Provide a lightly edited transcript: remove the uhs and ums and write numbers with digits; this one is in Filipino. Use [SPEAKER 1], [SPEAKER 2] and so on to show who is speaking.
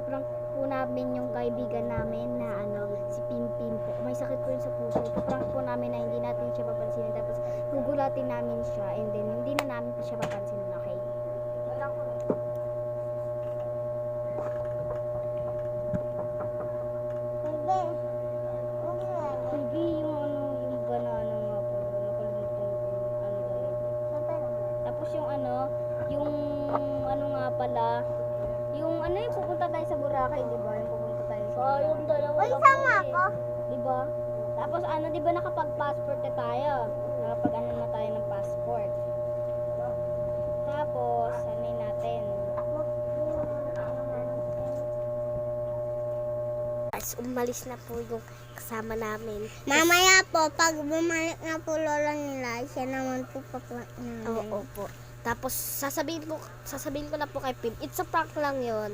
[SPEAKER 1] ipaprank po namin yung kaibigan namin na si Pimpin po. May sakit po yun sa puso. Ipaprank po namin na hindi natin siya papansinin. Tapos gugulatin namin siya and then hindi na namin siya papansinin. Okay?
[SPEAKER 2] Wala ko.
[SPEAKER 1] Sige, yung banana nga po. Nakalimutan ko yung dahil. Tapos yung nga pala, yung pupunta tayo sa Boracay, di ba? Yung pupunta tayo sa Boracay.
[SPEAKER 2] Yung dalawa.
[SPEAKER 3] Uy, sama ako.
[SPEAKER 1] Di ba? Tapos di ba nakapag-passport na tayo? Nakapag na tayo ng passport. Tapos, natin.
[SPEAKER 2] Umalis na po yung kasama namin.
[SPEAKER 3] Mamaya po, pag bumalik na po lola nila, siya naman po paprank namin.
[SPEAKER 2] Oo po. Tapos sasabihin ko na po kay Pim, it's a prank lang 'yon.